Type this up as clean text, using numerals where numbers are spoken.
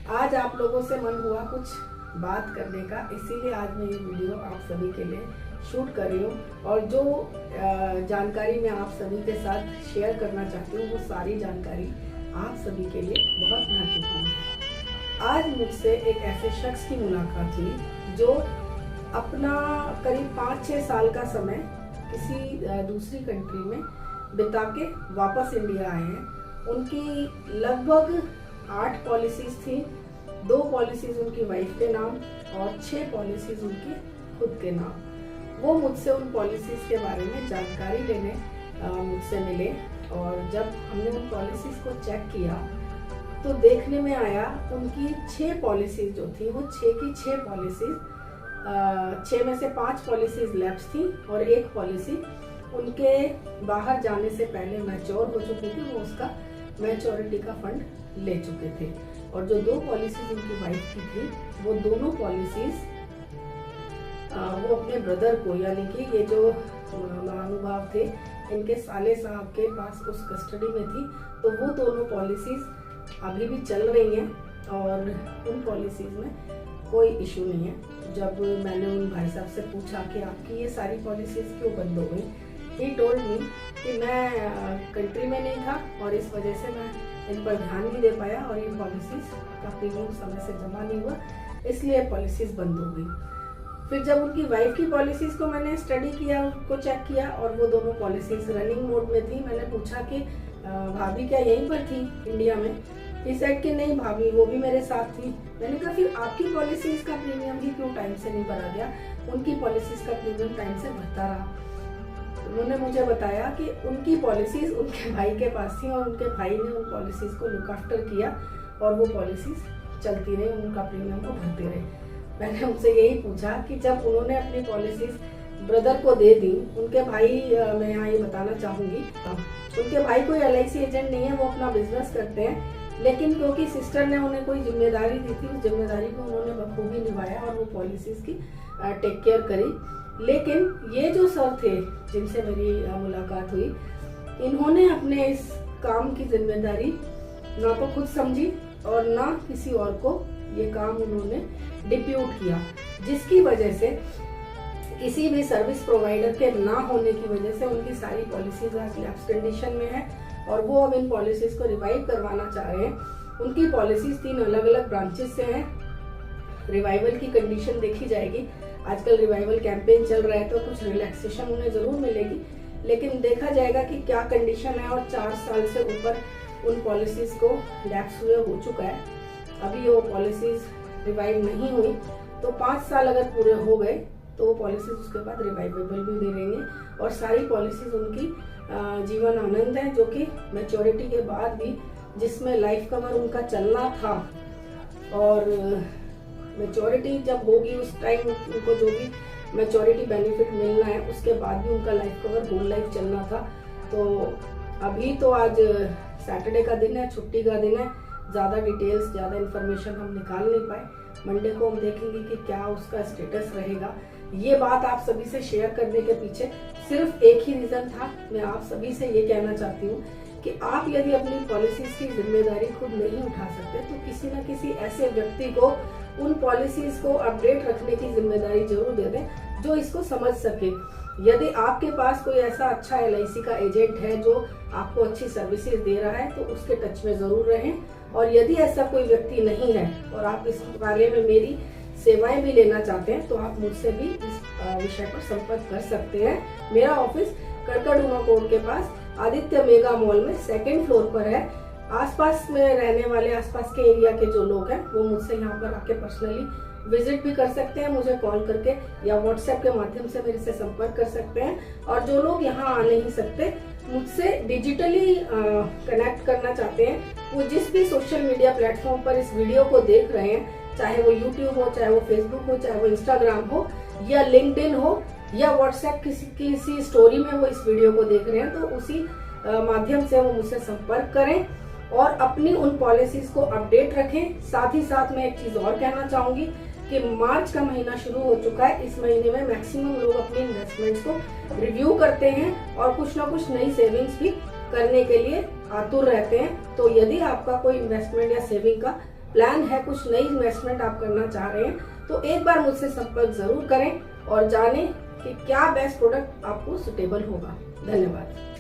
आज आप लोगों से मन हुआ कुछ बात करने का, इसीलिए आज मैं ये वीडियो आप सभी के लिए शूट कर रही हूँ। और जो जानकारी मैं आप सभी के साथ शेयर करना चाहती हूँ वो सारी जानकारी आप सभी के लिए बहुत महत्वपूर्ण है। आज मुझसे एक ऐसे शख्स की मुलाकात हुई जो अपना करीब 5-6 साल का समय किसी दूसरी कंट्री में बिता के वापस इंडिया आए हैं। उनकी लगभग 8 पॉलिसीज थी, 2 पॉलिसीज उनकी वाइफ के नाम और 6 पॉलिसीज उनकी खुद के नाम। वो मुझसे उन पॉलिसीज के बारे में जानकारी लेने मुझसे मिले और जब हमने उन पॉलिसीज को चेक किया तो देखने में आया उनकी 6 पॉलिसीज जो थी वो 6 की 6 पॉलिसीज, 6 में से 5 पॉलिसीज लैप्स थी और 1 पॉलिसी उनके बाहर जाने से पहले मैच्योर हो चुकी थी। वो उसका मैच्योरिटी का फंड ले चुके थे। और जो 2 पॉलिसीज उनकी वाइफ की थी वो दोनों पॉलिसीज वो अपने ब्रदर को, यानी कि ये जो महानुभाव थे इनके साले साहब के पास उस कस्टडी में थी। तो वो दोनों पॉलिसीज अभी भी चल रही हैं और उन पॉलिसीज में कोई इशू नहीं है। जब मैंने उन भाई साहब से पूछा कि आपकी ये सारी पॉलिसीज क्यों बंद हो गई, ही टोल्ड मी कि मैं कंट्री में नहीं था और इस वजह से मैं इन पर ध्यान नहीं दे पाया और ये पॉलिसीज का प्रीमियम समय से जमा नहीं हुआ, इसलिए पॉलिसीज बंद हो गई। फिर जब उनकी वाइफ की पॉलिसीज को मैंने स्टडी किया, उनको चेक किया और वो दोनों पॉलिसीज रनिंग मोड में थी। मैंने पूछा कि भाभी क्या यहीं पर थी इंडिया में? ही सेड कि नहीं भाभी, वो भी मेरे साथ थी। मैंने कहा फिर आपकी पॉलिसीज का प्रीमियम भी क्यों टाइम से नहीं भरा गया? उनकी पॉलिसीज का प्रीमियम टाइम से भरता रहा। उन्होंने मुझे बताया कि उनकी पॉलिसीज उनके भाई के पास थी और उनके भाई ने उन पॉलिसीज को लुक आफ्टर किया और वो पॉलिसीज चलती रही, उनका प्रीमियम को भरते रहे। मैंने उनसे यही पूछा कि जब उन्होंने अपनी पॉलिसीज ब्रदर को दे दी, उनके भाई, मैं यहाँ ये बताना चाहूँगी, उनके भाई कोई LIC एजेंट नहीं है, वो अपना बिजनेस करते हैं। लेकिन क्योंकि सिस्टर ने उन्हें कोई जिम्मेदारी दी थी, उस जिम्मेदारी को उन्होंने बखूबी निभाया और वो पॉलिसीज की टेक केयर करी। लेकिन ये जो सर थे जिनसे मेरी मुलाकात हुई, इन्होंने अपने इस काम की जिम्मेदारी ना तो खुद समझी और ना किसी और को ये काम उन्होंने डिप्यूट किया, जिसकी वजह से किसी भी सर्विस प्रोवाइडर के ना होने की वजह से उनकी सारी पॉलिसीज आज लैप्स कंडीशन में है और वो अब इन पॉलिसीज को रिवाइव करवाना चाह रहे हैं। उनकी पॉलिसीज 3 अलग अलग ब्रांचेस से हैं। रिवाइवल की कंडीशन देखी जाएगी। आजकल रिवाइवल कैंपेन चल रहा है तो कुछ रिलैक्सेशन उन्हें जरूर मिलेगी, लेकिन देखा जाएगा कि क्या कंडीशन है। और 4 साल से ऊपर उन पॉलिसीज को लैप्स हुए हो चुका है, अभी वो पॉलिसीज रिवाइव नहीं हुई। तो 5 साल अगर पूरे हो गए तो वो पॉलिसीज उसके बाद रिवाइवेबल भी दे देंगे। और सारी पॉलिसीज उनकी जीवन आनंद है, जो कि मैच्योरिटी के बाद भी, जिसमें लाइफ कवर उनका चलना था और मैच्योरिटी जब होगी उस टाइम उनको जो भी मैच्योरिटी बेनिफिट मिलना है उसके बाद भी उनका लाइफ कवर होल लाइफ चलना था। तो अभी तो आज सैटरडे का दिन है, छुट्टी का दिन है, ज़्यादा डिटेल्स, ज़्यादा इन्फॉर्मेशन हम निकाल नहीं पाए। मंडे को हम देखेंगे कि क्या उसका स्टेटस रहेगा। ये बात आप सभी से शेयर करने के पीछे सिर्फ एक ही रीज़न था। मैं आप सभी से ये कहना चाहती हूँ कि आप यदि अपनी पॉलिसीज की जिम्मेदारी खुद नहीं उठा सकते तो किसी न किसी ऐसे व्यक्ति को उन पॉलिसीज को अपडेट रखने की जिम्मेदारी जरूर दे दें जो इसको समझ सके। यदि आपके पास कोई ऐसा अच्छा LIC का एजेंट है जो आपको अच्छी सर्विसेज दे रहा है तो उसके टच में जरूर रहें। और यदि ऐसा कोई व्यक्ति नहीं है और आप इस कार्य में मेरी सेवाएं भी लेना चाहते हैं तो आप मुझसे भी इस विषय पर संपर्क कर सकते हैं। मेरा ऑफिस करकड़ूमा कोर्ट के पास आदित्य मेगा मॉल में 2nd फ्लोर पर है। आसपास में रहने वाले, आसपास के एरिया के जो लोग हैं वो मुझसे यहाँ पर आके पर्सनली विजिट भी कर सकते हैं, मुझे कॉल करके या व्हाट्सएप के माध्यम से मेरे से संपर्क कर सकते हैं। और जो लोग यहाँ आ नहीं सकते, मुझसे डिजिटली कनेक्ट करना चाहते हैं, वो जिस भी सोशल मीडिया प्लेटफॉर्म पर इस वीडियो को देख रहे हैं, चाहे वो यूट्यूब हो, चाहे वो फेसबुक हो, चाहे वो इंस्टाग्राम हो या लिंक्डइन हो या व्हाट्सएप किसी स्टोरी में वो इस वीडियो को देख रहे हैं, तो उसी माध्यम से वो मुझसे संपर्क करें और अपनी उन पॉलिसीज को अपडेट रखें। साथ ही साथ मैं एक चीज और कहना चाहूंगी कि मार्च का महीना शुरू हो चुका है। इस महीने में मैक्सिमम लोग अपने इन्वेस्टमेंट्स को रिव्यू करते हैं और कुछ ना कुछ नई सेविंग्स भी करने के लिए आतुर रहते हैं। तो यदि आपका कोई इन्वेस्टमेंट या सेविंग का प्लान है, कुछ नई इन्वेस्टमेंट आप करना चाह रहे हैं, तो एक बार मुझसे संपर्क जरूर करें और जानें कि क्या बेस्ट प्रोडक्ट आपको सुटेबल होगा। धन्यवाद।